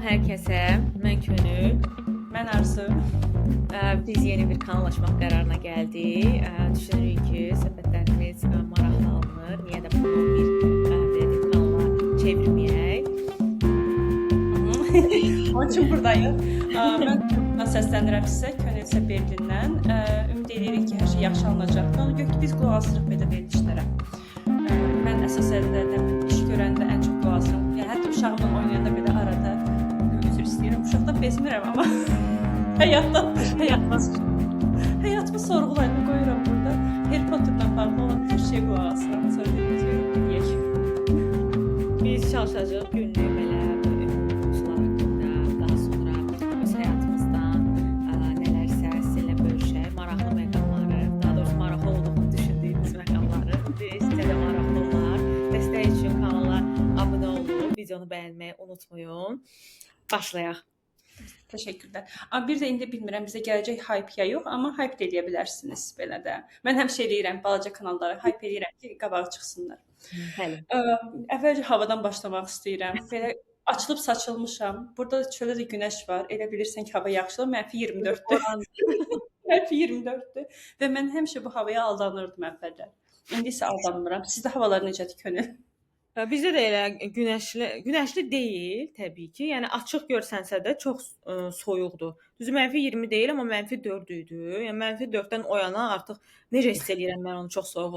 hər kəsə. Mən Könül. Mən Arzu. Biz yeni bir kanal açmaq qərarına gəldik. Düşünürük ki, söhbətlərimiz maraqlı alınır. Niyə də bunu bir belə kanala çevirməyək? Onun üçün buradayıq. Mən səslənirəm sizə, Könül isə Berlindən. Ümid edirik ki, hər şey yaxşı alınacaq. Onu gör ki, biz qulaq asırıq belə verilişlərə. Mən əsas əllərdə iş görəndə ən çox qulaq asıram. Yəni, hətta uşağımla oynayanda belə arada üzr istəyirəm. Uşaqdan bezmirəm, amma həyatımı sorğulayıb qoyuram burada. Harry Potter'dan bağlı olan hər şeyə qulaq asıram. Sonra deyək. Biz çalışacağıq günlük belə mövzular haqqında, daha sonra öz həyatımızdan nələrsə sizinlə bölüşək, maraqlı məqamları, daha doğrusu maraqlı olduğunu düşündüyümüz məqamları. Sizə də maraqlı olar. Dəstək üçün kanala abunə olun, videonu bəyənməyi unutmayın. Başlayaq. Təşəkkürlər. Amma bir də indi bilmirəm bizə gələcək hype ya yox, amma hype də edə bilərsiniz belə də. Mən həmişə eləyirəm balaca kanallara hype eləyirəm ki, qabağa çıxsınlar. Bəli. Əvvəlcə havadan başlamaq istəyirəm. Belə açılıb saçılmışam. Burada çöldə də günəş var. Elə bilirsən ki, hava yaxşıdır. -24-dür. -24-dür. Və mən həmişə bu havaya aldanırdım əvvəllər. İndi isə aldanmıram. Sizdə havalar necədir, Könül? Bizdə də elə günəşli deyil təbii ki. Yəni açıq görsənsə də çox soyuqdur. Düzü -20 deyil, amma -4 idi. Yəni -4-dən o yana artıq necə hiss eləyirəm mən onun çox soyuq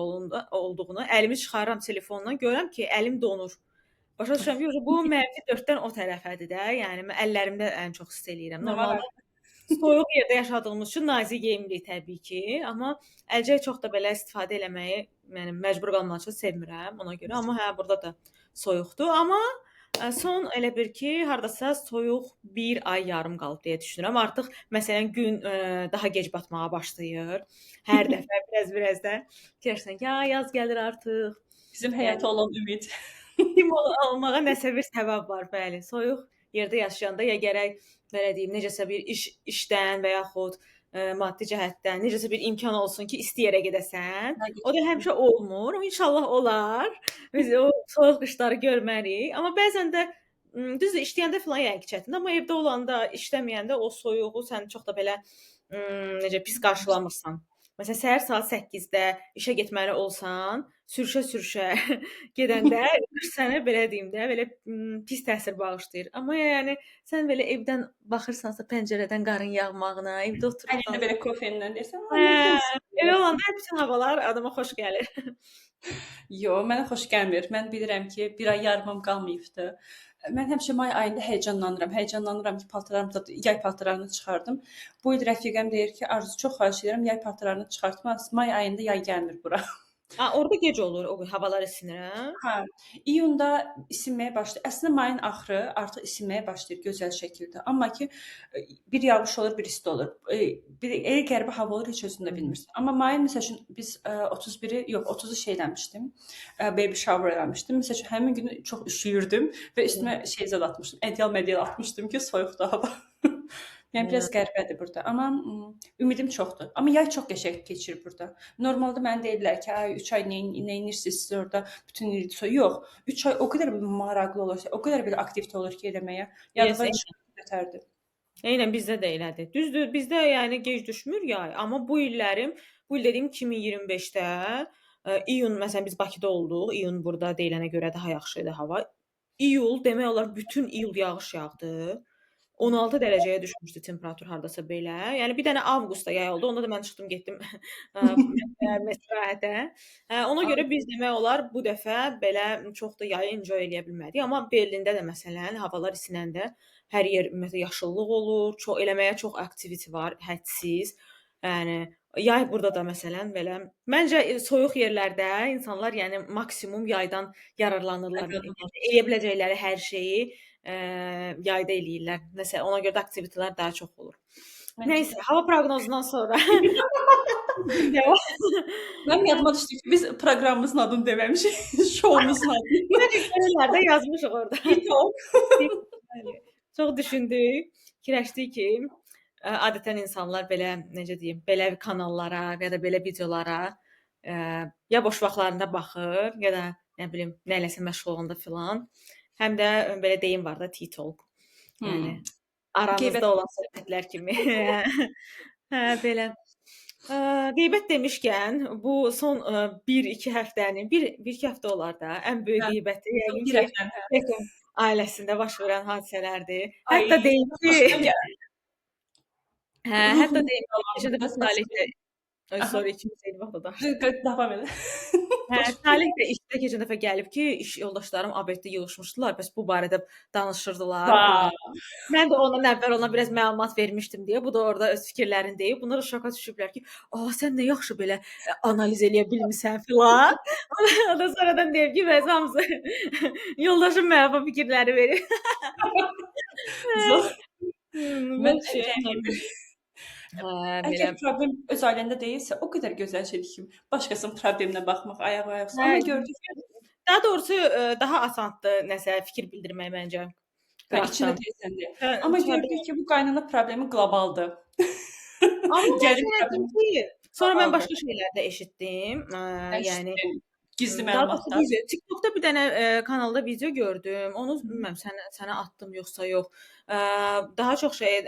olduğunu. Əlimi çıxarıram telefondan, görürəm ki, əlim donur. Başa düşürəm ki, bu -4-dən o tərəfədir də. Yəni mən əllərimdə ən çox hiss eləyirəm. Normalda soyuq yerdə yaşadığımız üçün nazik geyimlik təbii ki, amma əlcək çox da belə istifadə eləməyi yəni məcbur qalmağı sevmirəm ona görə. Amma hə burada da soyuqdur, amma son elə bir ki, hardasa soyuq 1 ay yarım qalıb deyə düşünürəm. Artıq məsələn gün daha gec batmağa başlayır. Hər dəfə biraz da fikirləşirsən ki, yaz gəlir artıq. Bizim həyata olan ümid. Kim olmağa nəsə bir səbəb var, bəli. Soyuq yerdə yaşayanda ya gərək belə deyim, necəsə bir işdən və yaxud maddi cəhətdən necəsə bir imkan olsun ki, isti yerə gedəsən. O da həmişə olmur. İnşallah olar. Biz o soyuq qışları görmərik. Amma bəzən də düzdür, işləyəndə filan yəqin çətindir, amma evdə olanda, işləməyəndə o soyuğu sən çox da belə necə pis qarşılamırsan. Məsələn, səhər saat 8-də işə getməli olsan, sürüşə gedəndə sənə belə deyim də, belə pis təsir bağışlayır. Amma yəni sən belə evdən baxırsansa pəncərədən qarın yağmağına, evdə oturursan, Əlində belə kofenlə desən, elə olanda bütün havalar adama xoş gəlir. Yox, mənə xoş gəlmir. Mən bilirəm ki, 1 ay yarımım qalmayıbdı. Mən həmişə may ayında həyəcanlanıram. Həyəcanlanıram ki, paltarlarımı, yay paltarlarını çıxardım. Bu il rəfiqəm deyir ki, Arzu, çox xahiş edirəm, yay paltarlarını çıxartma. May ayında yay gəlmir bura. Orada gec olur, o havalar isinir, hə? Hə. İyunda isinməyə başlayır. Əslində mayın axırı artıq isinməyə başlayır gözəl şəkildə. Amma ki bir yağış olur, bir isti olur. Bir elə qəribə hava olur, heç özün də bilmirsən. Amma mayın məsəl üçün biz 31-i, yox 30-u şey eləmişdim. Baby shower eləmişdim. Məsəl üçün həmin gün çox üşüyürdüm və üstümə şey zad atmışdım. Ədyal atmışdım ki, soyuqdur hava. Yəni biraz qəribədir burada. Amma ümidim çoxdur. Amma yay çox qəşəng keçir burada. Normalda mənə deyirlər ki, 3 ay nə edirsiniz siz orada bütün il soyuq. Yox, 3 ay o qədər maraqlı olur, o qədər belə aktivite olur ki, eləməyə. Yadımdan çıxartırdı. Eynən bizdə də elədir. Düzdür, bizdə yəni gec düşmür yay, amma bu il dediyim 2025-də iyun məsələn biz Bakıda olduq. İyun burada deyilənə görə daha yaxşı idi hava. İyul demək olar bütün iyul yağış yağdı. 16 dərəcəyə düşmüşdü temperatur hardasa belə. Yəni bir dənə avqustda yay oldu. Onda da mən çıxdım getdim məstirahətə. Ona görə biz demək olar bu dəfə belə çox da yayı enjoy eləyə bilmədik. Amma Berlində də məsələn havalar isinəndə hər yer ümumiyyətlə yaşıllıq olur. Eləməyə çox aktivite var, hədsiz. Yəni yay burada da məsələn belə məncə soyuq yerlərdə insanlar yəni maksimum yaydan yararlanırlar. Yəni eləyə biləcəkləri hər şeyi yayda eləyirlər. Nəsə ona görə də aktivitelər daha çox olur. Nəysə, hava proqnozundan sonra Mən yadıma düşdü ki, biz proqramımızın adını deməmişik, şoumuzun adını. Nələrdə yazmışıq orada. Çox düşündük, fikirləşdik ki, adətən insanlar belə necə deyim, belə kanallara və ya da belə videolara ya boş vaxtlarında baxır, ya da nə bilim, nəyiləsə məşğul olanda filan. Həm də belə deyim var da, T-Talk. Hmm. Yəni aranızda Qeybət. olan söhbətlər kimi. Hə, belə. Qeybət demişkən, bu son 1-2 həftənin, 1-2 həftə olar da, ən böyük Hə, qeybəti son yəqin bir ki, həftənin, hə. Beckham ailəsində baş verən hadisələrdir. Hətta Ay, deyim çox ki, xoşuma gəldi. hətta Ruhumu deyim ki, keçən dağlandı dəfə da Salih də səsin. Aha. sorry, ikimiz eyni vaxtda danışdıq. Davam elə. Hə, Boş ver. Salih də işdə keçən dəfə gəlib ki, iş yoldaşlarım abeddə yığılmışdılar, bəs bu barədə danışırdılar Vau. filan. Mən də ondan əvvəl ona biraz məlumat vermişdim deyə, bu da orada öz fikirlərini deyib. Bunlar da şoka düşüblər ki, "A, sən nə yaxşı belə analiz eləyə bilmisən" filan. O da sonradan deyib ki, bəs hamısı yoldaşım mənə bu fikirləri verir. Zor. Mən Vəbşə. yəni Hə, belə. əgər problem öz ailəndə deyilsə, o qədər gözəl şeydir ki, başqasının probleminə baxmaq ayaq-ayaqsız. Hə, Amma gördük daha doğrusu daha asandır nəsə fikir bildirmək məncə hə, içində qıraqdan. deyilsən deyə. Hə, Amma tabii. gördük ki, bu qaynana problemi qlobaldır. Amma mən Gəlin sənə deyim problemi ki, sonra mən qlobaldır. başqa şeylər də eşitdim. Yəni Eşitdim. Gizli daha doğrusu məlumatlar. video, TikTokda bir dənə kanalda video gördüm. Onu bilmirəm sənə atdım yoxsa yox. Daha çox şey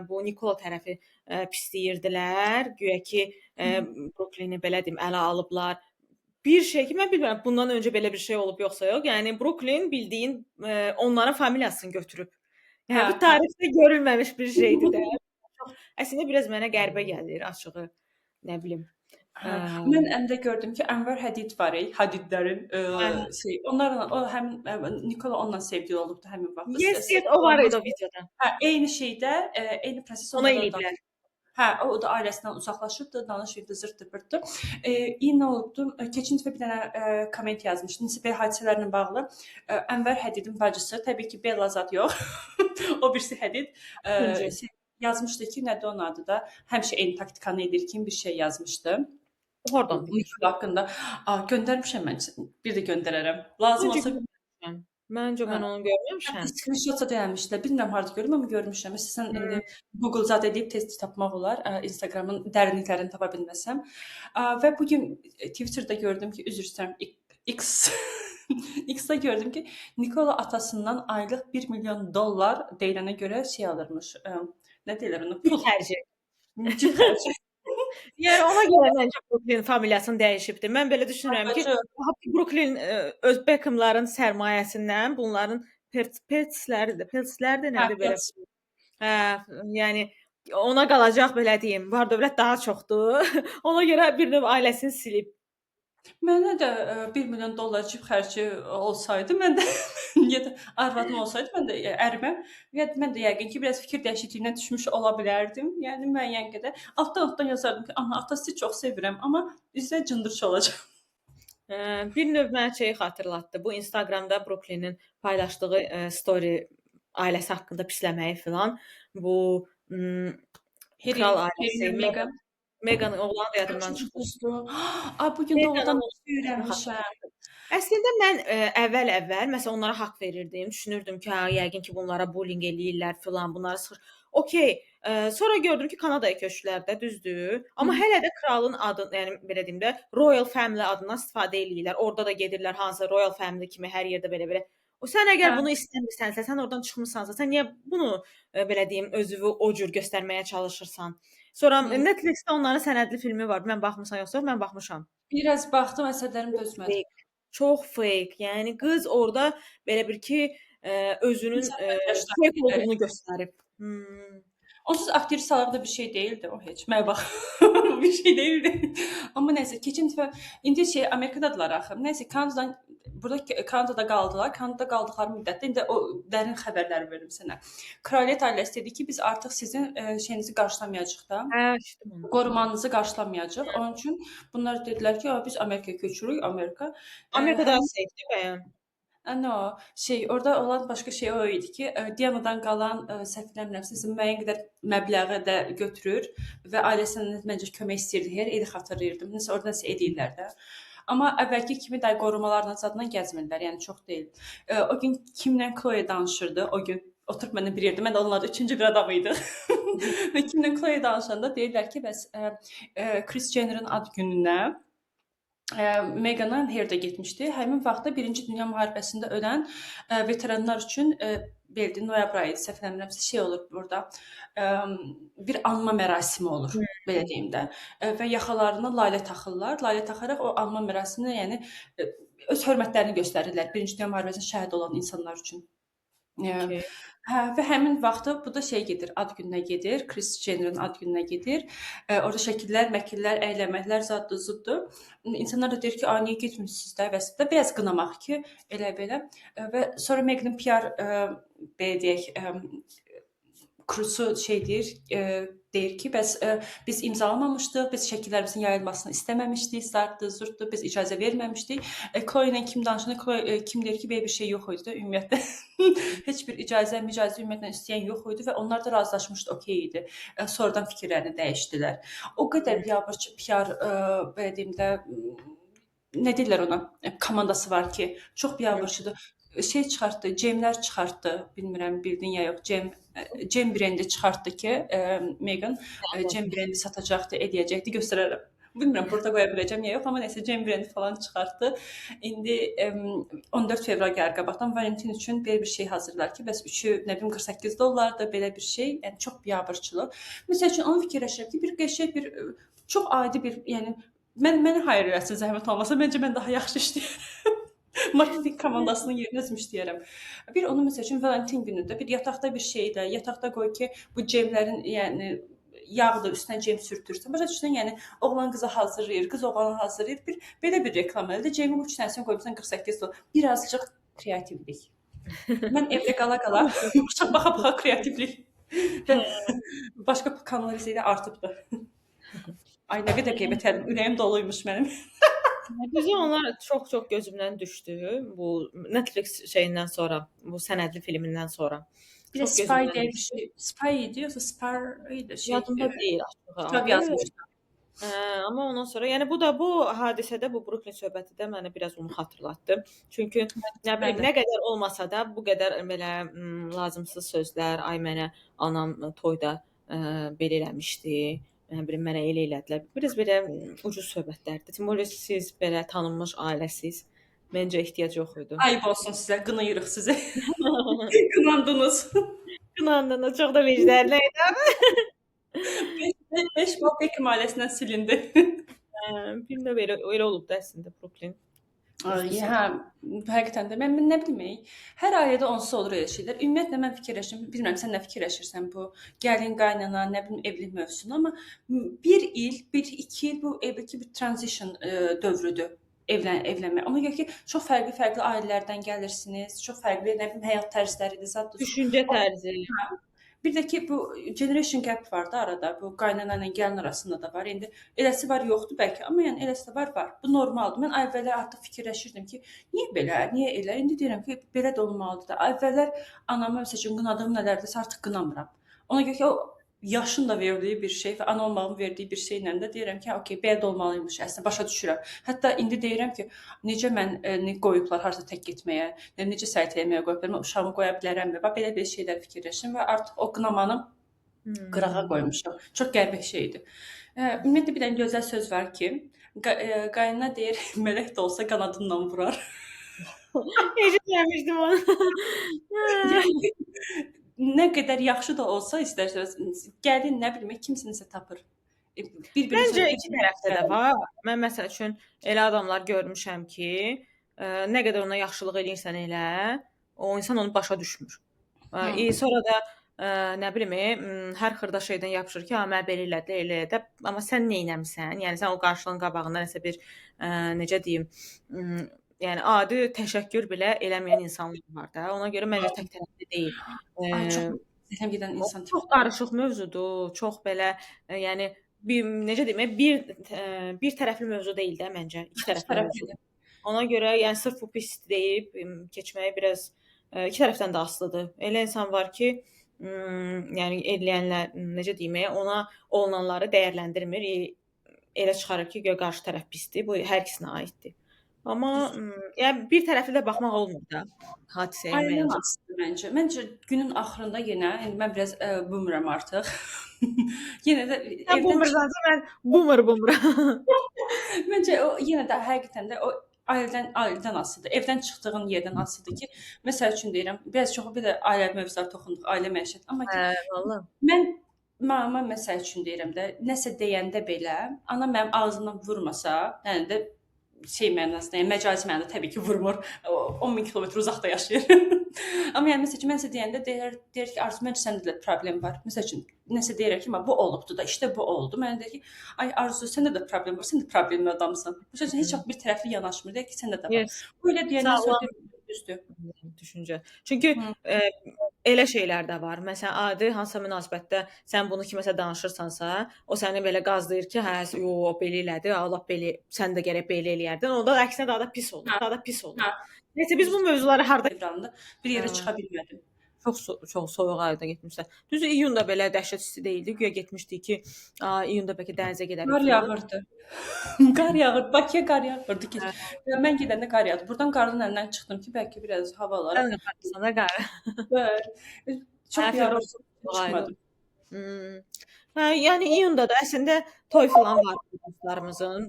bu Nikol tərəfi pisləyirdilər. Guya ki Brooklyni belə deyim ələ alıblar. Bir şey ki, mən bilmirəm bundan öncə belə bir şey olub yoxsa yox. Yəni Brooklyn bildiyin onların familiyasını götürüb. Hə, Yəni bu hə. tarixdə görülməmiş bir şeydir də. Çox əslində biraz mənə qəribə gəlir açığı. Nə bilim. Hə, mən əndə gördüm ki, Ənvər Hədid var, Hədidlərin Hə. şey, onlarla o həm Nikola onunla sevgili olubdu həmin vaxt. Yes, o var idi o videoda. Hə, eyni şeydə, eyni proses Ona onda da eləyiblər. hə, o da ailəsindən uzaqlaşırdı, danışırdı, zırtdı pırtdı. İndi nə olubdu? Keçən dəfə bir dənə komment yazmışdı. Nəsə belə hadisələrlə bağlı. Ənvər Hədidin bacısı, təbii ki, Bella zad yox. O birisi Hədid yazmışdı ki, nədir onun adı da? Həmişə eyni taktikanı edir kimi bir şey yazmışdı. Oradan bilir. Nikol haqqında. Göndərmişəm mən. Bir də göndərərəm. Lazım olsa Məncə mən onu görməmişəm. screenshot da gəlmişdilər. Bilmirəm harda görürəm, amma görmüşəm. İstəsən indi Google zad edib tez tapmaq olar. Instagramın dərinliklərini tapa bilməsəm. Və bu gün Twitterdə gördüm ki, üzr istəyirəm, X X-da gördüm ki, Nikola atasından aylıq $1 milyon deyilənə görə şey alırmış. Nə deyirlər ona? Pul Xərci. cib xərci. Yəni ona görə məncə Brooklyn familiyasını dəyişibdi. Mən belə düşünürəm ki, Brooklyn öz Beckhamların sərmayəsindən bunların Peltzlərdir nədir belə. Hə, yəni ona qalacaq belə deyim. Var-dövlət daha çoxdur. Ona görə bir növ ailəsini silib. Mənə də $1 milyon cib xərci olsaydı, mən də ya da arvadım olsaydı, mən də ərimə, mən də yəqin ki, biraz fikir dəyişikliyinə düşmüş ola bilərdim. Yəni müəyyən qədər altdan yazardım ki, ana, ata sizi çox sevirəm, amma üzdə cındırç olacaq. Bir növ mənə şeyi xatırlatdı. Bu Instagramda Brooklynin paylaşdığı story ailəsi haqqında pisləməyi filan. Bu kral ailəsi, Meghan oğlan da yadımdan çıxdı. Ay, bu gün doğrudan öyrənmişəm. Əslində mən əvvəl məsələn onlara haqq verirdim. Düşünürdüm ki, hə, yəqin ki, bunlara bullying eləyirlər filan, bunları sıxır. Okay. Sonra gördüm ki, Kanadaya köçdülər də, düzdür? Amma hələ də kralın adı, yəni belə deyim də, Royal Family adından istifadə eləyirlər. Orada da gedirlər hansı Royal Family kimi hər yerdə belə-belə. O sən əgər bunu istəmirsənsə, sən oradan çıxmısansa, sən niyə bunu belə deyim, özünü o cür göstərməyə çalışırsan? Sonra Netflix-də onların sənədli filmi var. Mən baxmısan yoxsa? Mən baxmışam. Biraz baxdım, əsəblərim dözmədi. Çox fake. Yəni qız orada belə bir ki, özünün fake olduğunu göstərib. Onsuz aktrisalar da bir şey değildi o heç. Mənə bax. Bir şey değildi. Amma nəysə, keçən dəfə indi Amerikadadılar axı. Nəysə, Kanadada qaldılar. Kanadada qaldıqları müddətdə indi o dərin xəbərləri verim sənə. Kraliyyət ailəsi dedi ki, biz artıq sizin şeyinizi qarşılamayacağıq da. Hə, eşitdim onu. Qorumanızı qarşılamayacağıq. Onun üçün bunlar dedilər ki, biz Amerikaya köçürük, Amerika. Amerikada safedir bəyəm. Ano, orada olan başqa şey o idi ki, Dianadan qalan səhv eləmirəmsə, müəyyən qədər məbləği də götürür və ailəsindən məncə kömək istəyirdi. Hər eli xatırlayırdım. Nəsə orada nəsə edirlər də. Amma əvvəlki kimi də qorumalarla zadla gəzmirlər, yəni çox deyil. O gün kimlə Chloe danışırdı, o gün oturub mənimlə bir yerdə, mən də onlarla üçüncü bir adam idi. Və kimlə Chloe danışanda deyirlər ki, bəs Kris Jenner'ın ad gününə Megan'a Herdə getmişdi. Həmin vaxtda 1-ci Dünya müharibəsində ölən veteranlar üçün belli noyabr ayı səhv eləmirəmsə şey olur burada. Bir anma mərasimi olur, belə deyim də. Və yaxalarına layla taxırlar. Layla taxaraq o anma mərasiminə, yəni öz hörmətlərini göstərirlər 1-ci Dünya müharibəsində şəhid olan insanlar üçün. Okay. Hə, və həmin vaxtı bu da şey gedir, ad gününə gedir, Kris Jennerin ad gününə gedir. Orada şəkillər, məkillər, əyləməklər zaddır, zuddur. İnsanlar da deyir ki, "A, niyə getmirsiniz də?" və s. Biraz qınamaq ki, elə belə. Və sonra Megan'ın PR belə deyək, kurusu şey deyir ki, bəs biz imzalamamışdıq, biz şəkillərimizin yayılmasını istəməmişdik, zartdı, zurtdu, biz icazə verməmişdik. Chloe ilə kim danışanda, Chloe kim deyir ki, belə bir şey yox idi də ümumiyyətlə. Heç bir icazə ümumiyyətlə istəyən yox idi və onlar da razılaşmışdı, okey idi. Sonradan fikirlərini dəyişdilər. O qədər biabırçı PR belə deyim də nə deyirlər ona? Komandası var ki, çox biabırçıdır. Şey çıxartdı, Cemlər çıxartdı. Bilmirəm bildin ya yox. Cem brendi çıxartdı ki, Megan Cem brendi satacaqdı, edəcəkdi, göstərərəm. Bilmirəm burada qoya biləcəm ya yox, amma nəsə Cem brendi falan çıxartdı. İndi 14 fevral gəlir qabaqdan Valentin üçün belə bir şey hazırlar ki, bəs üçü nə bilim $48 belə bir şey, yəni çox biabırçılıq. Məsəl üçün onu fikirləşirəm ki, bir qəşəng bir çox adi bir, yəni məni hire eləsin zəhmət olmasa, məncə mən daha yaxşı işləyərəm. Marketing komandasının yerinə özüm işləyərəm. Bir onu məsəl üçün Valentin günündə bir yataqda bir şeydə, yataqda qoy ki, bu Cemlərin, yəni yağdır, üstünə Cem sürtürsən. Başa düşsən, yəni oğlan qıza hazırlayır, qız oğlanı hazırlayır. Bir belə bir reklam elədi. Cemin 3 dənəsini qoymusan $48. Birazcıq kreativlik. Mən evdə qala-qala baxa-baxa kreativlik və başqa kanallar isə artıbdı. Ay nə qədər qeybətəlim, ürəyim doluymuş mənim. Düzü onlar çox gözümdən düşdü bu Netflix şeyindən sonra, bu sənədli filmindən sonra. Bir də Spy deyə bir şey. Spy idi yoxsa Spar idi şey. Yadımda deyil açığı. Kitab yazmışdı. Amma ondan sonra, yəni bu hadisədə bu Brooklyn söhbəti də mənə biraz onu xatırlatdı. Çünki nə bilim, nə qədər olmasa da bu qədər belə lazımsız sözlər, ay mənə anam toyda belə eləmişdi. Nə bilim, mənə elə elədilər. Biraz belə ucuz söhbətlərdir. Timur, siz belə tanınmış ailəsiz. Məncə ehtiyac yox idi. Ayıb olsun sizə, qınayırıq sizi. Qınandınız. Qınandınız, çox da vicdanlı idi. 5 bal Beckham ailəsindən silindi. Filmdə elə olub da əslində Brooklyn. Hə, həqiqətən də mən nə bilim, hər ailədə onsuz olur elə şeylər. Ümumiyyətlə mən fikirləşirəm, bilmirəm sən nə fikirləşirsən bu gəlin qaynana, nə bilim evlilik mövzusunu, amma 1 il, 2 il bu evdəki bir transition dövrüdür. Evlənmək. Ona görə ki, çox fərqli ailələrdən gəlirsiniz, çox fərqli nə bilim həyat tərzləridir, zətdir. Düşüncə tərzi. Bir də ki, bu generation gap var da arada, bu qaynana ilə gəlin arasında da var. İndi eləsi var, yoxdur bəlkə, amma yəni eləsi də var. Bu normaldır. Mən əvvəllər artıq fikirləşirdim ki, niyə belə, niyə elə? İndi deyirəm ki, belə də olmalıdır da. Əvvəllər anamı məsəl üçün qınadığım nələrdirsə artıq qınamıram. Ona görə ki, o yaşın da verdiyi bir şey və ana olmağın verdiyi bir şeylə də deyirəm ki, okey, belə də olmalıymış, əslində başa düşürəm. Hətta indi deyirəm ki, necə mən qoyublar harasa tək getməyə, necə səyahət etməyə qoyublar, mən uşağımı qoya bilərəmmi? Və belə şeylər fikirləşirəm və artıq o qınamanı qırağa qoymuşam. Çox qəribə şeydir. Ümumiyyətlə bir dənə gözəl söz var ki, qaynana deyir, mələk də olsa qanadınla vurar. Eşitməmişdim onu. Nə qədər yaxşı da olsa istərsəniz, gəlin nə bilim, kimsinisə tapır. Məncə iki tərəfdə də var. Mən məsəl üçün elə adamlar görmüşəm ki, nə qədər ona yaxşılıq eləyirsən elə, o insan onu başa düşmür. Sonra da nə bilim, hər xırda şeydən yapışır ki, mən belə elədi, elə də, amma sən nə etmisən? Yəni sən o qarşılığın qabağında nəsə bir necə deyim, yəni adi təşəkkür belə eləməyən insanlar var da. Ona görə məncə tək tərəfli deyil. Çox gedən insan çox qarışıq mövzudur. Çox belə, yəni necə deyim, bir tərəfli mövzu deyil də məncə. İki tərəfli mövzudur. Ona görə yəni sırf bu pis deyib keçməyi biraz iki tərəfdən də asılıdır. Elə insan var ki, yəni eləyənlər necə deyim, ona olunanları dəyərləndirmir. Elə çıxarır ki, qarşı tərəf pisdir. Bu hər ikisinə aiddir. Amma, Düz yəni bir tərəfli də baxmaq olmur da hadisəyə ailədən məncə. asılıdır məncə. Məncə günün axırında yenə, indi mən biraz boomeram artıq. Yenə də Sən evdən boomersansa mən boomeram. Məncə o yenə də həqiqətən də o ailədən asılıdır. Evdən çıxdığın yerdən asılıdır ki, məsəl üçün deyirəm, biraz çox bir də ailə mövzulara toxunduq, ailə məişət. Amma ki, Hə, valla. mən mamama məsəl üçün deyirəm də, nəsə deyəndə belə, ana mənim ağzımdan vurmasa, yəni də şey mənasında, yəni məcazi mənada təbii ki, vurmur. 10 min kilometr uzaqda yaşayır. Amma yəni məsəl üçün mən nəsə deyəndə deyir ki, Arzu, məncə səndə də problem var. Məsəl üçün nəsə deyirəm ki, bu olubdu da, işte bu oldu. Mən deyir ki, ay Arzu, səndə də problem var. Sən də problemli adamsan. Məsəl üçün heç vaxt bir tərəfli yanaşmır. Deyir ki, səndə də var. Yes. Böyle deyəndən sonra Sağlam deyir, düzdür. düşüncə. Çünki Hı. elə şeylər də var. Məsələn, adi hansısa münasibətdə sən bunu kiməsə danışırsansa, o səni belə qazlayır ki, hə, yo, o belə elədi, Allah belə, sən də gərək belə eləyərdin. Onda əksinə daha da pis olur. Hə, Daha da pis olur. hə. Nəysə biz bu mövzuları harda Evranda bir yerə çıxa bilmədim. çox soyuq ayda getmişlər. Düzü iyunda belə dəhşət isti deyildi. Güya getmişdik ki, iyunda bəlkə dənizə gedərik Qar falan. yağırdı. Qar yağır. Bakıya qar yağırdı ki. Hə. Mən gedəndə qar yağdı. Buradan qarın əlindən çıxdım ki, bəlkə biraz havalara. Sən də Pakistanda qar. Bəli. Çox Hə, yağır fevral çıxmadım. Hə, yəni iyunda da əslində toy filan var dostlarımızın.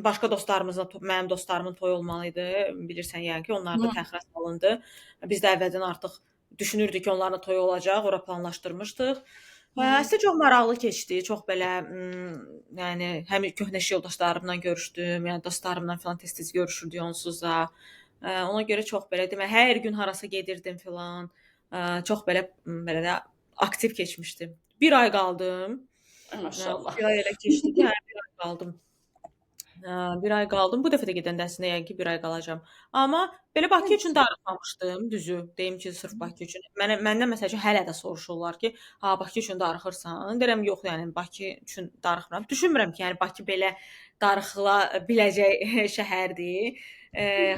Başqa dostlarımızla, mənim dostlarımın toyu olmalı idi. Bilirsən yəni ki, onlar da təxirə salındı. Biz də əvvəldən artıq düşünürdük ki, onların toyu olacaq, ora planlaşdırmışdıq. Əslində çox maraqlı keçdi. Çox belə, yəni həm köhnə iş yoldaşlarımla görüşdüm, yəni dostlarımla filan tez-tez görüşürdük onsuz da. Ona görə çox belə demək, hər gün harasa gedirdim filan. Çox belə də aktiv keçmişdi. Bir ay qaldım. Maşallah. Bir ay elə keçdi ki, bir ay qaldım. Bir ay qaldım. Bu dəfə də gedəndə əslində yəqin ki, bir ay qalacam. Amma belə Bakı üçün darıxmamışdım, düzü. Deyim ki, sırf Bakı üçün. Məndən məsəl üçün hələ də soruşurlar ki, "Ha, Bakı üçün darıxırsan?" Deyirəm, "Yox, yəni Bakı üçün darıxmıram." Düşünmürəm ki, yəni Bakı belə darıxıla biləcək şəhərdir.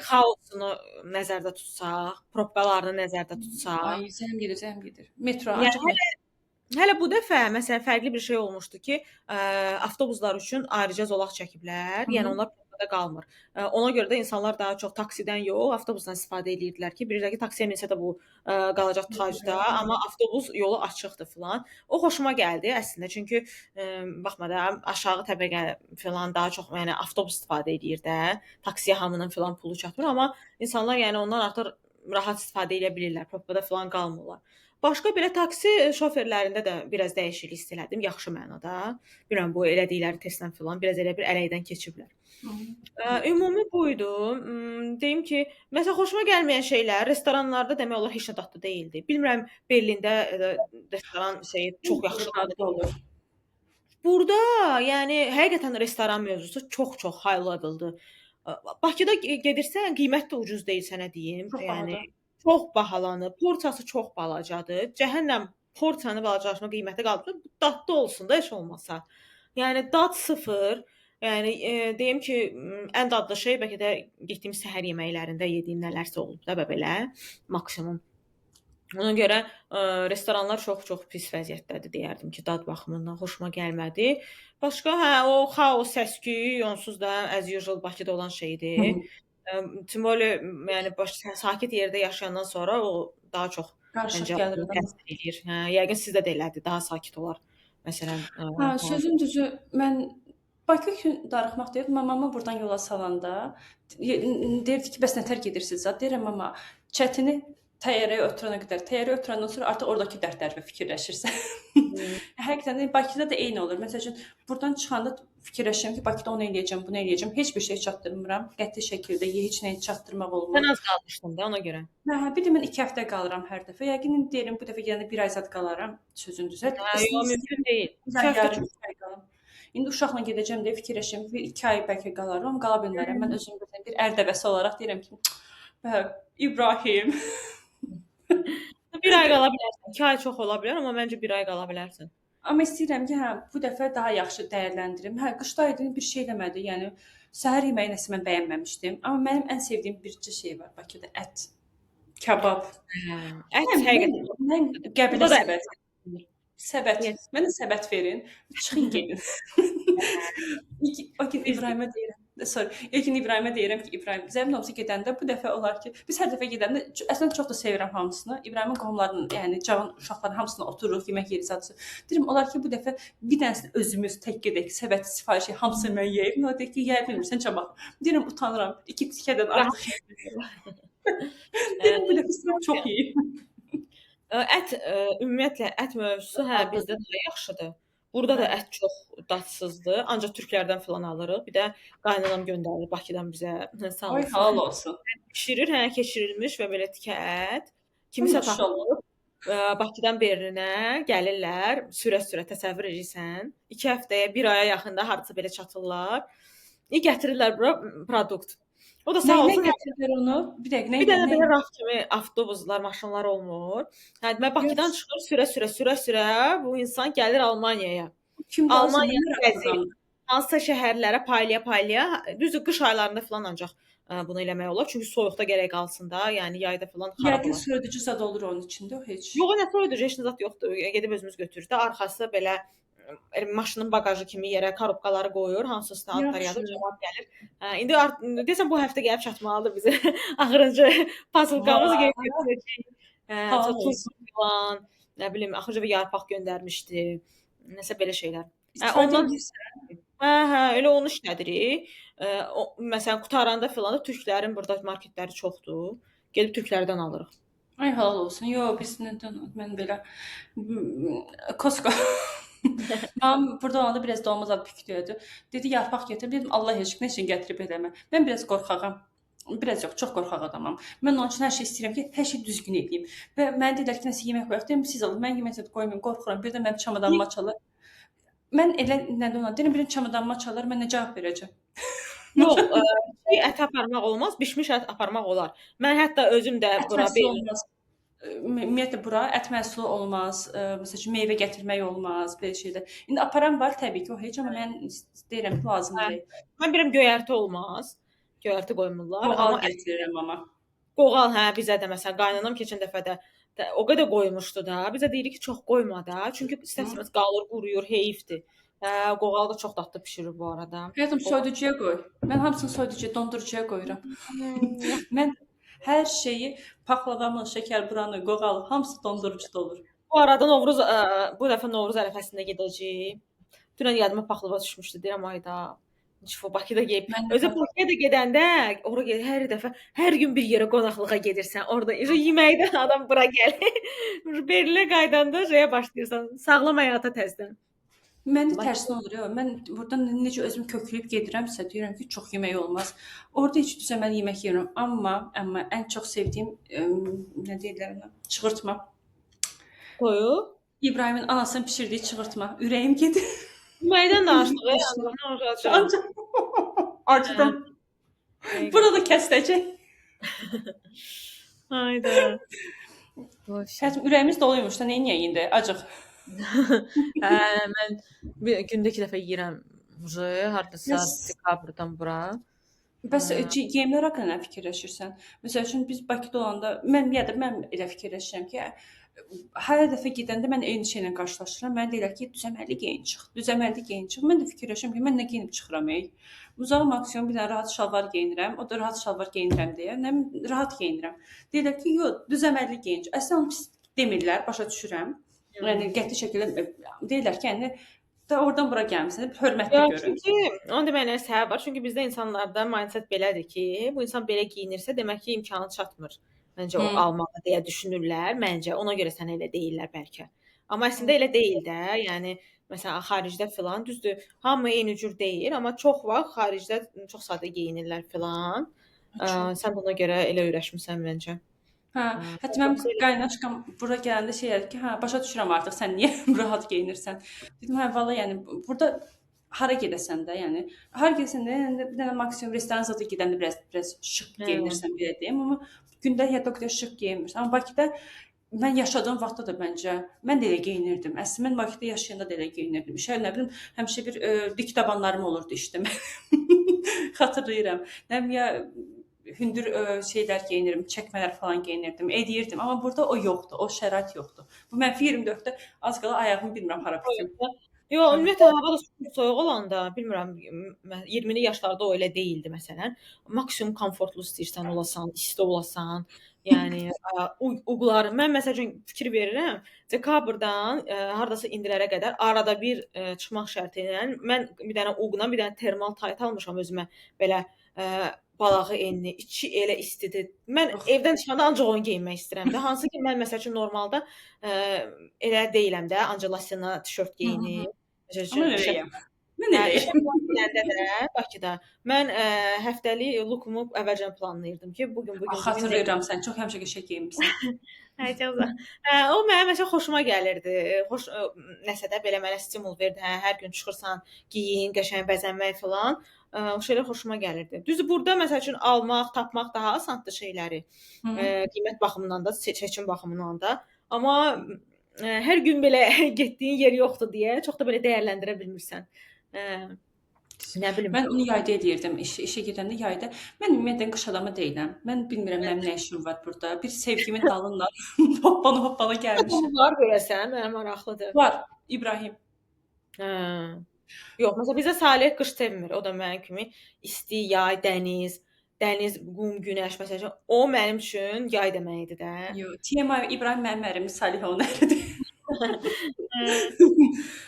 Xaosunu nəzərdə tutsaq, probkalarını nəzərdə tutsaq. Ay, zəng gedir. Metro, Yəni ancaq metro. hələ bu dəfə məsələn fərqli bir şey olmuşdu ki, avtobuslar üçün ayrıca zolaq çəkiblər. Yəni onlar probkada qalmır. Ona görə də insanlar daha çox taksidən yox, avtobusdan istifadə edirdilər ki, bilirdilər ki, taksiyə minsə də bu qalacaq tıxacda, amma avtobus yolu açıqdır filan. O xoşuma gəldi əslində, çünki baxmadan aşağı təbəqə filan daha çox yəni avtobus istifadə edir də. Taksiyə hamının filan pulu çatmır, amma insanlar yəni ondan artıq rahat istifadə edə bilirlər, probkada filan qalmırlar. Başqa belə taksi şoferlərində də biraz dəyişiklik hiss elədim, yaxşı mənada. Bilmirəm bu elədikləri testdən filan biraz elə bir ələkdən keçiblər. Ümumi buydu. Deyim ki, məsələn xoşuma gəlməyən şeylər restoranlarda demək olar heç nə dadlı deyildi. Bilmirəm Berlində restoran şeyi çox yaxşı dadlı olur. Burada, yəni həqiqətən restoran mövzusu çox high level-dır. Bakıda gedirsən, qiymət də ucuz deyil sənə deyim. Çox Yəni bahadır. çox bahalanıb, porsiyası çox balacadır. Cəhənnəm porsiyanı balacalaşma qiyməti qalıb. Dadlı olsun da heç olmasa. Yəni dad sıfır. Yəni deyim ki, ən dadlı şey bəlkə də getdiyim səhər yeməklərində yediyim nələrsə olub da belə maksimum. Ona görə restoranlar çox pis vəziyyətdədir deyərdim ki, dad baxımından xoşuma gəlmədi. Başqa o xaos, səs-küy onsuz da as usual Bakıda olan şeydir. Tüm böyle yəni sakit yerdə yaşayandan sonra o daha çox Qarışıq məncə gəlir adama. təsir eləyir. Yəqin sizdə də elədir, daha sakit olar. Məsələn, Sözün düzü mən Bakı üçün darıxmaq deyil, mamamı burdan yola salanda deyirdi ki, bəs nətər gedirsiniz? Deyirəm, mama, çətini təyyarəyə oturandan sonra artıq oradakı dərdlərlə fikirləşirsən. Həqiqətən də Bakıda da eyni olur. Məsəl üçün burdan çıxanda fikirləşirəm ki, Bakıda onu eləyəcəm, bunu eləyəcəm. Heç bir şey çatdırmıram. Qəti şəkildə heç nəyi çatdırmaq olmur. Sən az qalmışdın da ona görə. Bir də mən 2 həftə qalıram hər dəfə. Yəqin deyirəm bu dəfə gələndə 1 ay zad qalaram. Sözün düzə. Yox, mümkün deyil. 2 həftə çox. İndi uşaqla gedəcəm deyə fikirləşirəm ki, 2 ay bəlkə qalaram, amma qala bilmərəm. Mən özüm bir ərdəvəsi olaraq deyirəm ki, İbrahim. 1 ay qala bilərsən. 2 ay çox ola bilər, amma məncə 1 ay qala bilərsən. Amma istəyirəm ki, bu dəfə daha yaxşı dəyərləndirim. Qışda idi, bir şey eləmədi. Yəni səhər yeməyi nəsə mən bəyənməmişdim. Amma mənim ən sevdiyim bircə şey var Bakıda, ət. Kabab. Ət həqiqətən. Mən Qəbələ səbət. Səbət. Mənə səbət verin. Çıxın gedin. O gün İbrahimə deyirəm. Sorry. İlkin İbrahimə deyirəm ki, İbrahim, zəmin olsa gedəndə bu dəfə olar ki, biz hər dəfə gedəndə əslində çox da sevirəm hamısını. İbrahimin qohumlarının, yəni cavan uşaqların hamısına otururuq, yemək yeyirik zadısı. Deyirəm olar ki, bu dəfə bir dənəsini özümüz tək gedək, səbət sifariş edək, hamısını mən yeyim. O deyir ki, yeyə bilmirsən çabaq. Deyirəm utanıram. 2 tikədən Rahat. artıq. Deyirəm bu dəfə sən çox yeyim. Ət, ümumiyyətlə ət mövzusu hə bizdə daha yaxşıdır. Burada da Hə. ət çox dadsızdır. Ancaq türklərdən filan alırıq. Bir də qaynanam göndərir Bakıdan bizə sağ Ay olsun. halal olsun. Bişirir, hə, keçirilmiş və belə tikə ət. Ay Kimisə maşallah. tapıb Bakıdan Berlinə gəlirlər, sürə-sürə təsəvvür edirsən. 2 həftəyə, 1 aya yaxında hardasa belə çatırlar. Gətirirlər bura produkt. O da sağ Nəylə olsun. gətirdilər onu? Bir dəqiqə, Bir dənə nə? belə raf kimi avtobuslar, maşınlar olmur. Hə, demək Bakıdan Yox. çıxır sürə-sürə bu insan gəlir Almaniyaya. Kim qalsın, Almaniya mən merak gəzir. edirəm. Hansısa şəhərlərə paylaya-paylaya, düzdür qış aylarında filan ancaq bunu eləmək olar. Çünki soyuqda gərək qalsın da, yəni yayda filan xarab Yəqin olar. soyuducu zad olur onun içində, heç. Yox, nə soyuducu heç nə zad yoxdur. Gedib özümüz götürürük də. Arxası belə maşının baqajı kimi yerə korobkaları qoyur, hansısa standlar Yaxşı. yazır, cavab gəlir. İndi deyəsən bu həftə gəlib çatmalıdır bizə. Axırıncı pasulkamız Vay. gəlib götürəcəyik. Halal Tuz olsun. filan, nə bilim, axırıncı bir yarpaq göndərmişdi. Nəsə belə şeylər. İstifadə Ondan edirsən. hə, elə onu işlədirik. Məsələn, qutaranda filan da türklərin burada marketləri çoxdur. Gedib türklərdən alırıq. Ay halal olsun. Yox, biz mən belə Costco. Mam burada olanda biraz dolma zad pükdüydü. Dedi yarpaq gətir. Dedim Allah eşqinə üçün gətirib eləmə. Mən biraz qorxağam. Biraz yox, çox qorxaq adamam. Mən onun üçün hər şey istəyirəm ki, hər şey düzgün edeyim. Və mənə dedilər ki, nəsə yemək qoyaq. Dedim, siz alın. Mən yemək zad qoymayım, qorxuram. Birdən mənim çamadanıma çalır. Mən elə nədən ona deyirəm, birdən çamadanıma çalar, mən nə cavab verəcəm? Yox, ət aparmaq olmaz, bişmiş ət aparmaq olar. Mən hətta özüm də Ət bura məhsulu olmaz. Ümumiyyətlə bura ət məhsulu olmaz. Məsəl üçün meyvə gətirmək olmaz, belə şeylər. İndi aparan var təbii ki, o heç amma mən deyirəm ki, lazım deyil. Mən bilirəm göyərti olmaz. Göyərti qoymurlar. Qoğal Amma gətirirəm amma. qoğal hə bizə də məsələn qaynanam keçən dəfə də o qədər qoymuşdu da. Bizə deyirik ki, çox qoyma da. Çünki istəsəməz qalır, quruyur, heyifdir. Qoğal da çox dadlı bişirir bu arada. Həyatım soyuducuya qoy. Mən hamısını soyuducuya, dondurucuya qoyuram. Mən hər şeyi, paxlavamı, şəkər buranı, qoğalı, hamısı dondurucuda olur. Bu arada Novruz bu dəfə Novruz ərəfəsində gedəcəyik. Dünən yadıma paxlava düşmüşdü. Deyirəm ayda. Şifo Bakıda yeyib. Özü Bakıya da gedəndə, ora hər dəfə hər gün bir yerə qonaqlığa gedirsən. Orada yeməkdən adam bura gəlir. Berlinə qaydanda şeyə başlayırsan. Sağlam həyata təzədən. Məndə tərsinə olur. Mən buradan necə özüm kökləyib gedirəmsə, deyirəm ki, çox yemək olmaz. Orada heç düzəməli yemək yeyirəm. Amma ən çox sevdiyim nə deyirlər ona? Çığırtma. Toyuq. İbrahimin anasının bişirdiyi çığırtma. Ürəyim gedir. Yeməkdən danışdıq. Ancaq acıdım. Burada kəsəcək. Hayda. Hətta ürəyimiz doluymuş da, nə edək indi? Acıq. Mən gündə 2 dəfə yeyirəm. Hardasa dekabrdan bura. Bəs yemlər haqqında nə fikirləşirsən? Məsəl üçün biz Bakıda olanda mən elə fikirləşirəm ki, hər dəfə gedəndə mən eyni şeylə qarşılaşıram. Mənə deyirlər ki, düzəməlli geyin çıx. Düzəməlli geyin çıx. Mən də fikirləşirəm ki, mən nə geyinib çıxıram? Uzağa maksimum bir dənə rahat şalvar geyinirəm. O da rahat şalvar geyinirəm deyə. Nə rahat geyinirəm. Deyirlər ki, yox, düzəməlli geyin çıx. Əslində onu pis demirlər, başa düşürəm. Yəni qəti şəkildə deyirlər ki, yəni da oradan bura gəlmisən, hörmətli görün. Çünki onun deməyinə səbəb var. Çünki bizdə insanlarda mindset belədir ki, bu insan belə geyinirsə, demək ki, imkanı çatmır. Məncə o almalı deyə düşünürlər. Məncə ona görə sənə elə deyirlər bəlkə. Amma əslində elə deyil də. Yəni məsələn xaricdə filan düzdür, hamı eyni cür deyil, amma çox vaxt xaricdə çox sadə geyinirlər filan. Sən də ona görə elə öyrəşmisən məncə. Hə, hətta mənim qaynaşqam bura gələndə şey dedi ki, hə, başa düşürəm artıq sən niyə rahat geyinirsən. Dedim, hə, valla yəni burada hara gedəsən də, yəni hara gedəsən də, yəni bir dənə maksimum restoran zadı gedəndə biraz şıq geyinirsən belə deyim, amma gündə hətta o qədər şıq geyinmirsən. Amma Bakıda mən yaşadığım vaxtda da məncə mən də elə geyinirdim. Əslində mən Bakıda yaşayanda da elə geyinirdim. Nə bilim, həmişə bir dik tabanlarım olurdu işte. Xatırlayıram. Nə bilim ya hündür şeylər geyinirdim, çəkmələr falan geyinirdim, edirdim. Amma burada o yoxdur, o şərait yoxdur. Bu mənfi 24-də az qala ayağımı bilmirəm hara bitim. Yo, Hə. ümumiyyətlə hava da soyuq olanda, bilmirəm, 20'li yaşlarda o elə deyildi məsələn. Maksimum komfortlu istəyirsən olasan, isti olasan. Yəni uqlar mən məsəl üçün fikir verirəm, dekabrdan hardasa indilərə qədər arada bir çıxmaq şərti ilə mən bir dənə uqla, bir dənə termal tayt almışam özümə belə balağı enli, içi elə istidir. Mən Yox. evdən çıxanda ancaq onu geyinmək istəyirəm də. Hansı ki mən məsəl üçün normalda elə deyiləm də, ancaq lasina tişört Hı hı. geyinib. Məsəl Amma üçün eləyəm. Mən işə eləyəm. filan gedəndə də Bakıda mən həftəlik lookumu əvvəlcədən planlayırdım ki, bu gün nə Xatırlayıram, sən çox həmişə qəşəng geyinmisən. Hə, çox da. O mənə məsələn xoşuma gəlirdi. Nəsə də belə mənə stimul verdi. Hə, hər gün çıxırsan, geyin, qəşəng bəzənmək filan. O şeylər xoşuma gəlirdi. Düzdür, burada məsəl üçün almaq, tapmaq daha asandır şeyləri. Hı -hı. Qiymət baxımından da, seçim baxımından da. Amma hər gün belə getdiyin yer yoxdur deyə çox da belə dəyərləndirə bilmirsən. Nə bilim. Mən onu yayda eləyirdim. İşə gedəndə yayda. Mən ümumiyyətlə qış adamı deyiləm. Mən bilmirəm mənim nə işim var burada. Bir sevgimin dalınla hoppana gəlmişəm. Var görəsən, mənə maraqlıdır. Var. İbrahim. Hə. Yox, məsələn bizə Saleh qış sevmir. O da mənim kimi isti yay, dəniz, qum, günəş məsələn. O mənim üçün yay deməkdir də. Yox, TMI İbrahim mənim ərim, Salih onun əridir.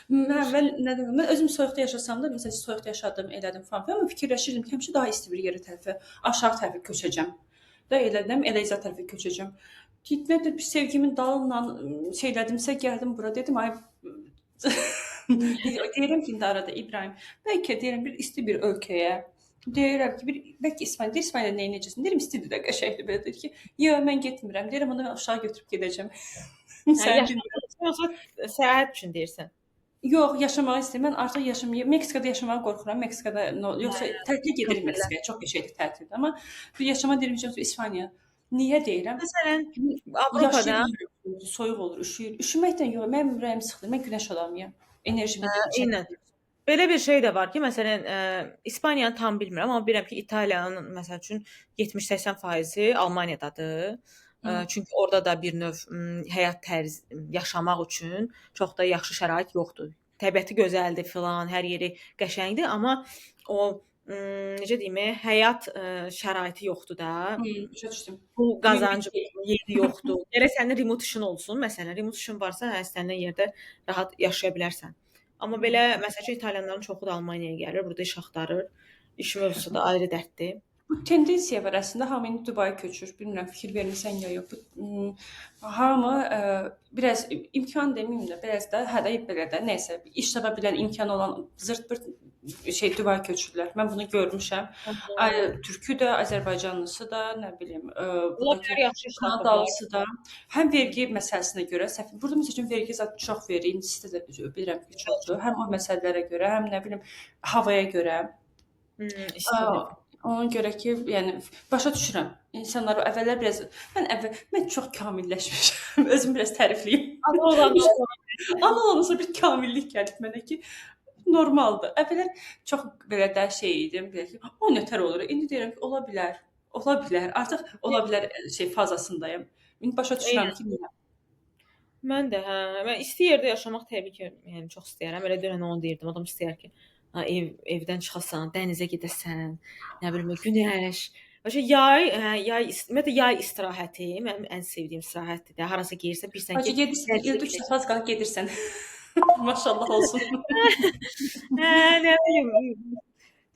Mən özüm soyuqda yaşasam da, məsələn, soyuqda yaşadım, elədim falan. Amma fikirləşirdim ki, həmişə daha isti bir yerə tərəfə, aşağı tərəfə köçəcəm. Da elədim, elə izə tərəfə köçəcəm. Nədir, bir sevgimin dalınla şeylədimsə, gəldim bura, dedim, ay deyirəm ki, indi arada İbrahim, bəlkə deyirəm bir isti bir ölkəyə, deyirəm ki, bəlkə İspaniya nəyə necəsin? Deyirəm, istidir də, qəşəngdir belə. Deyir ki, yox, mən getmirəm. Deyirəm, onu aşağı götürüb gedəcəm. Sən yoxsa səyahət üçün deyirsən? Yox, yaşamağı istəyirəm. Mən artıq yaşamayım. Meksikada yaşamağa qorxuram. Meksikada yoxsa tətilə gedirəm Meksikaya. Çox qəşəngdir tətildə. Amma bir yaşama deyirəm ki, İspaniya. Niyə deyirəm? Məsələn, Avropada Soyuq olur, üşüyür. Üşüməkdən yox, mənim ürəyim sıxılır. Mən günəş adamıyam. Enerjimi eynən. Belə bir şey də var ki, məsələn, İspaniyanı tam bilmirəm, amma bilirəm ki, İtaliyanın məsəl üçün 70-80% Almaniyadadır. Çünki orada da bir növ həyat tərzi yaşamaq üçün çox da yaxşı şərait yoxdur. Təbiəti gözəldir filan, hər yeri qəşəngdir, amma o necə deyim, həyat şəraiti yoxdur da. Başa düşdüm. Pul qazancı yeri yoxdur. Gərək sənin remote işin olsun. Məsələn, remote işin varsa, hə, istənilən yerdə rahat yaşaya bilərsən. Amma belə məsəl üçün İtalyanların çoxu da Almaniyaya gəlir, burada iş axtarır. İş mövzusu da ayrı dərddir. Bu tendensiya var əslində, hamı indi Dubaya köçür. Bilmirəm, fikir vermirsən ya yox. Hamı biraz imkan deməyim də, biraz da hə də belə də nəsə iş tapa bilən imkanı olan zırt-pırt Dubaya köçürlər. Mən bunu görmüşəm. Türkü də, Azərbaycanlısı da, nə bilim, Bunlar yaxşı iş tapırlar. Kanadalısı da. Həm vergi məsələsinə görə, burada məsəl üçün vergi zat çox verir, indisi də bilirəm ki, çoxdur. Həm o məsələlərə görə, həm nə bilim, havaya görə. Ona görə ki, yəni başa düşürəm. İnsanlar əvvəllər biraz mən çox kamilləşmişəm. Özümü biraz tərifləyim. Ana olansa bir kamillik gəlib mənə ki, normaldır. Əvvəllər çox belə də şey idim, belə ki, o nətər olur. İndi deyirəm ki, ola bilər. Ola bilər. Artıq ola bilər fazasındayım. İndi başa düşürəm ki, niyə. Mən də, hə, mən isti yerdə yaşamaq təbii ki, yəni çox istəyirəm. Elə dünən onu deyirdim. Adam istəyir ki, evdən çıxasan, dənizə gedəsən, nə bilim, günəş. Başa ümumiyyətlə yay istirahəti mənim ən sevdiyim istirahətdir də. Harasa gəlirsən, bilirsən ki, gedirsən, 2-3 saat qalıb gedirsən. Maşallah olsun. Hə, nə bilim.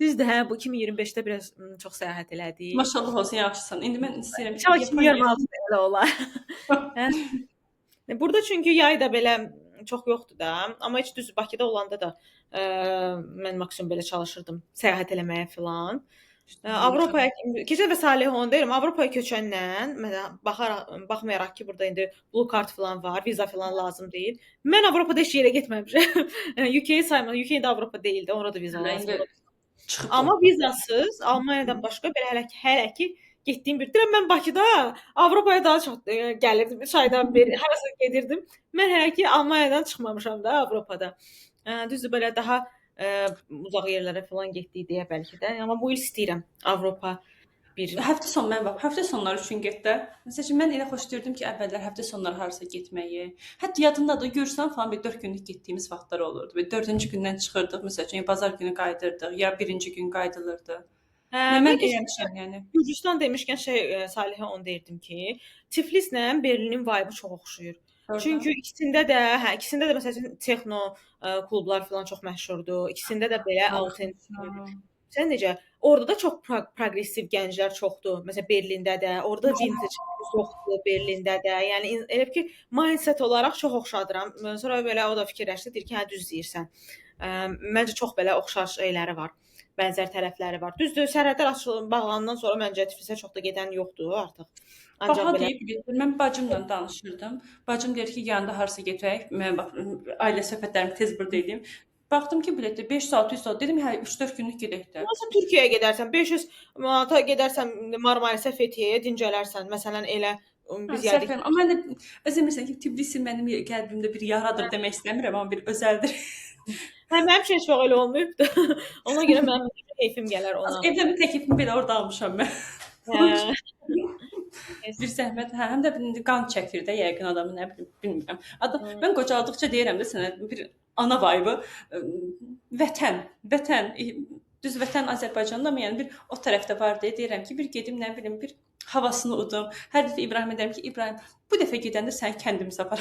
Düzdür, hə, bu 2025-də biraz çox səyahət elədik. Maşallah olsun, yaxşısan. İndi mən istəyirəm ki, 2026-da elə olar. Burada çünki yay da belə çox yoxdur da. Amma heç düz Bakıda olanda da mən maksimum belə çalışırdım səyahət eləməyə filan. Avropaya keçən və Salih onu deyirəm, Avropaya köçəndən məsələn baxmayaraq ki, burada indi blue card filan var, viza filan lazım deyil. Mən Avropada heç yerə getməmişəm. UK-yi saymıram, UK də Avropa deyildi, orada viza lazım. Amma vizasız Almaniyadan başqa belə hələ ki getdiyim bir. Deyirəm mən Bakıda Avropaya daha çox gəlirdim. Çaydan beri harasa gedirdim. Mən hələ ki Almaniyadan çıxmamışam da Avropada. Düzdür belə daha uzaq yerlərə falan getdik deyə bəlkə də. Amma bu il istəyirəm Avropa bir Həftə sonu mən bax, həftə sonları üçün get də. Məsəl üçün mən elə xoşlayırdım ki, əvvəllər həftə sonları harasa getməyi. Hətta yadındadır, görsən falan bir 4 günlük getdiyimiz vaxtlar olurdu. Və 4-cü gündən çıxırdıq, məsəl üçün ya bazar günü qayıdırdıq, ya birinci gün qayıdılırdı. Hə, Nə mən mən keçən eləmişəm yəni. Gürcüstan demişkən Salihə onu deyirdim ki, Tiflislə Berlinin vibe'ı çox oxşuyur. Çünki Orda. ikisində də məsəl üçün texno klublar filan çox məşhurdur. İkisində də belə autentik. Baxmışam. Sən necə? Orada da çox proqressiv gənclər çoxdur. Məsələn Berlində də, orada vintage çoxdur Berlində də. Yəni elə bil ki, mindset olaraq çox oxşadıram. Sonra belə o da fikirləşdi, deyir ki, hə düz deyirsən. Məncə çox belə oxşar şeyləri var. Bənzər tərəfləri var. Düzdür, sərhədlər açılıb bağlanandan sonra məncə Tiflisə çox da gedən yoxdur artıq. Ancaq Baha belə deyib gedir. Mən bacımla danışırdım. Bacım deyir ki, yanında harasa getmək. Mən bax ailə söhbətlərimi tez burada edim. Baxdım ki, biletdə 500-600 dollar. Dedim, hə 3-4 günlük gedək də. Məsələn Türkiyəyə gedərsən, 500 manata gedərsən Marmarisə, Fethiyeyə dincələrsən. Məsələn elə Hə, biz səhv gəldik. edirəm. Amma mən özümürsən ki, Tbilisi mənim qəlbimdə bir yaradır demək istəmirəm, amma bir özəldir. Hə, mənim üçün heç vaxt elə olmayıbdı. Ona görə mənim keyfim gələr ona. Evdə bir təklifimi belə orada almışam mən. Hə. Bir zəhmət, hə, həm də indi qan çəkir də yəqin adamı, nə bilim, bilmirəm. Mən qocaldıqca deyirəm də sənə bir ana vibe, vətən, düz vətən Azərbaycanda, amma yəni bir o tərəfdə var deyə deyirəm ki, bir gedim, nə bilim, bir havasını udum. Hər dəfə İbrahimə deyirəm ki, İbrahim, bu dəfə gedəndə səni kəndimizə apar.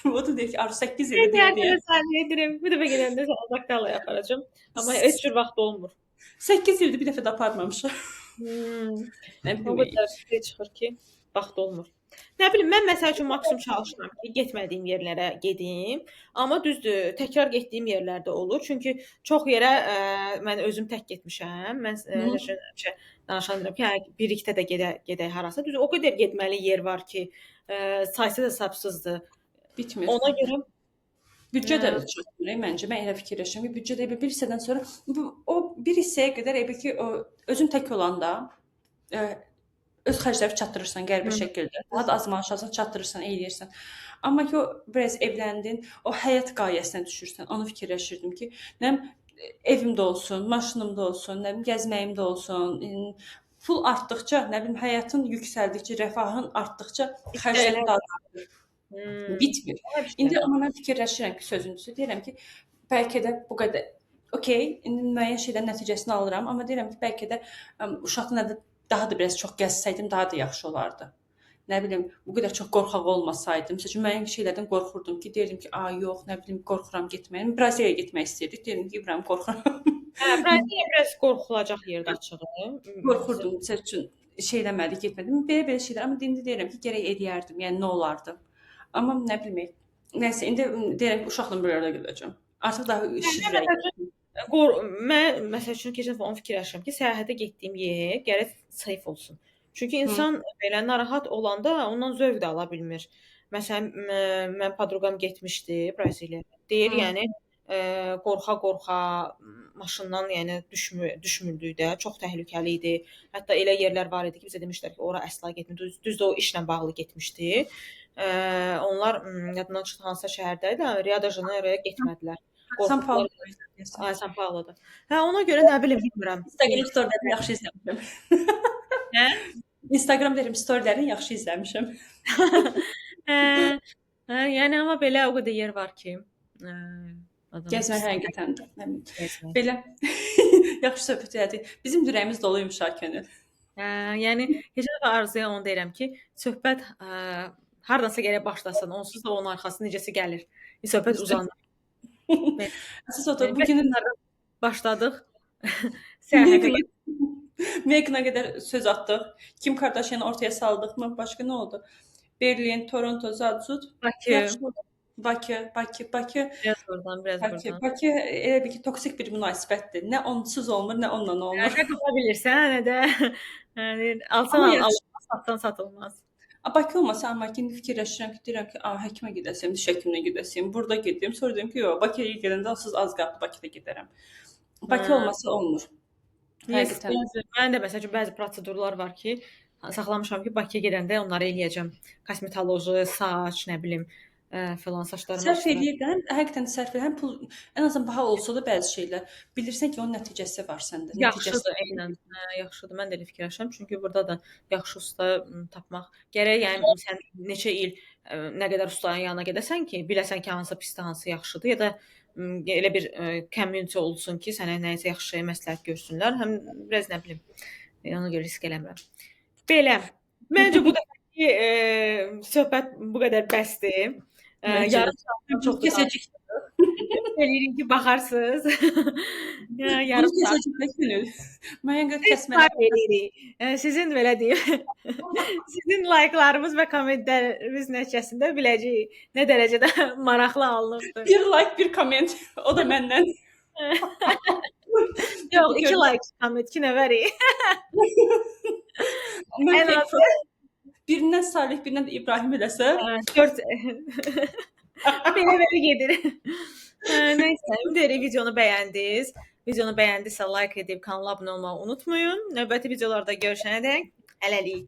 O da deyir ki, arzu 8 ildir deyir. Səni edirəm. Bir dəfə gedəndə səni Zaqatalaya aparacağam. Amma heç cür vaxt olmur. 8 ildir bir dəfə də aparmamışam. Nə O bilim. qədər şey çıxır ki, vaxt olmur. Nə bilim, mən məsəl üçün maksimum çalışıram ki, getmədiyim yerlərə gedim. Amma düzdür, təkrar getdiyim yerlər də olur. Çünki çox yerə mən özüm tək getmişəm. Mən həmişə danışandıram ki, hə, birlikdə də gedək harasa. Düzdür, o qədər getməli yer var ki, saysı da hesabsızdır. Bitmir. Ona görə Büdcə də çatmır məncə. Mən elə fikirləşirəm ki, büdcə də bir hissədən sonra o bir hissəyə qədər elə ki, o özün tək olanda öz xərcləri çatdırırsan qəribə şəkildə. Daha da az maaş alsan çatdırırsan, eləyirsən. Amma ki o biraz evləndin, o həyat qayəsinə düşürsən. Onu fikirləşirdim ki, nə evim də olsun, maşınım da olsun, nə bilim gəzməyim də olsun. Pul artdıqca, nə bilim həyatın yüksəldikcə, rəfahın artdıqca xərclərin də artır. Bitmir. İndi amma mən fikirləşirəm ki, sözüncüsü deyirəm ki, bəlkə də bu qədər okey, indi müəyyən şeylərin nəticəsini alıram, amma deyirəm ki, bəlkə də uşaqla da daha da biraz çox gəzsəydim daha da yaxşı olardı. Nə bilim, bu qədər çox qorxaq olmasaydım, məsələn, müəyyən şeylərdən qorxurdum ki, deyirdim ki, yox, nə bilim, qorxuram getməyim. Braziliyaya getmək istəyirdik, deyirdim ki, İbrahim qorxuram. Hə, Braziliya biraz qorxulacaq yerdə açığı. Qorxurdum, məsəl üçün şey eləmədik, getmədim. Belə şeylər, amma indi deyirəm ki, gərək edərdim, yəni nə olardı. Amma nə bilmək. Nəsə, indi deyirəm ki, uşaqla bir yerdə gedəcəm. Artıq daha işləyirəm. Mən məsəl üçün keçən dəfə onu fikirləşirəm ki, səyahətə getdiyim yer gərək safe olsun. Çünki insan belə narahat olanda ondan zövq də ala bilmir. Məsələn, mən podruqam getmişdi Braziliyaya. Deyir, yəni qorxa-qorxa maşından yəni düşmürdük də, çox təhlükəli idi. Hətta elə yerlər var idi ki, bizə demişlər ki, ora əsla getmə. Düzdür, o işlə bağlı getmişdi. Onlar yadımdan çıxdı hansısa şəhərdəydi, Rio de Janeiro'ya getmədilər. San Paulo. San Paulo'da. Hə, ona görə nə bilim, bilmirəm. Instagram storylərini yaxşı izləmişəm. Hə? Instagram deyirəm, storylərini yaxşı izləmişəm. Hə, yəni amma belə o qədər yer var ki, Gəzmək həqiqətən də. Belə yaxşı söhbət elədik. Bizim ürəyimiz doluymuş Akönül. Yəni keçən dəfə Arzuya onu deyirəm ki, söhbət hardansa gərək başlasın. Onsuz da onun arxası necəsə gəlir. Söhbət uzanır. Əsas o da bugün başladıq. Megan'a qədər söz atdıq. Kim Kardashian'ı ortaya saldıq mı? Başqa nə oldu? Berlin, Toronto, Zadsud, Bakı. Biraz oradan. Bakı elə bir ki, toksik bir münasibətdir. Nə onsuz olmur, nə onunla olmur. Nə qapa bilirsən, nə də alsan satsan satılmaz. Bakı olmasa, amma ki, indi fikirləşirəm ki, deyirəm ki, həkimə gedəsim, diş həkiminə gedəsim, burada gedim. Sonra deyim ki, yox, Bakıya gedəndə onsuz az qaldı, Bakıda gedərəm. Bakı olmasa olmur. Həqiqətən. Mən də məsələn bəzi prosedurlar var ki, saxlamışam ki, Bakıya gedəndə onları eləyəcəm. Kosmetoloji, saç, nə bilim, Filan saçlarımı Sərf alışdıra. eləyirəm, həqiqətən sərf eləyirəm. Həm pul ən azından baha olsa da bəzi şeylər bilirsən ki, onun nəticəsi var səndə. Nəticəsi. Yaxşıdır, eynən. Yaxşıdır. Mən də elə fikirləşirəm. Çünki burada da yaxşı usta tapmaq gərək. Yəni sən neçə il nə qədər ustanın yanına gedəsən ki, biləsən ki, hansı pisdir, hansı yaxşıdır ya da elə bir community olsun ki, sənə nəyisə yaxşı məsləhət görsünlər. Həm biraz nə bilim, ona görə risk eləmirəm. Belə. Məncə bu dəfəki söhbət bu qədər bəsdir. Məncə də. Yarım saatdan Bunu çoxdur. kəsəcək. Eləyirik ki, baxarsınız. Bunu Yarım saat. kəsəcək Günel. Müəyyən qədər İstifade kəsmələr. edirik. Sizin belə deyim, sizin layqlarımız və kommentləriniz nəticəsində biləcəyik nə dərəcədə maraqlı alınıbdır. Bir like, bir komment. O da məndən. Yox, 2 like komment, 2 nəfərik. Mən Ən tek azı birindən Salih, birindən də İbrahim eləsə, 4 belə gedir. Nəysə, ümid edirəm videonu bəyəndiniz. Videonu bəyəndinizsə like edib kanala abunə olmağı unutmayın. Növbəti videolarda görüşənədək hələlik.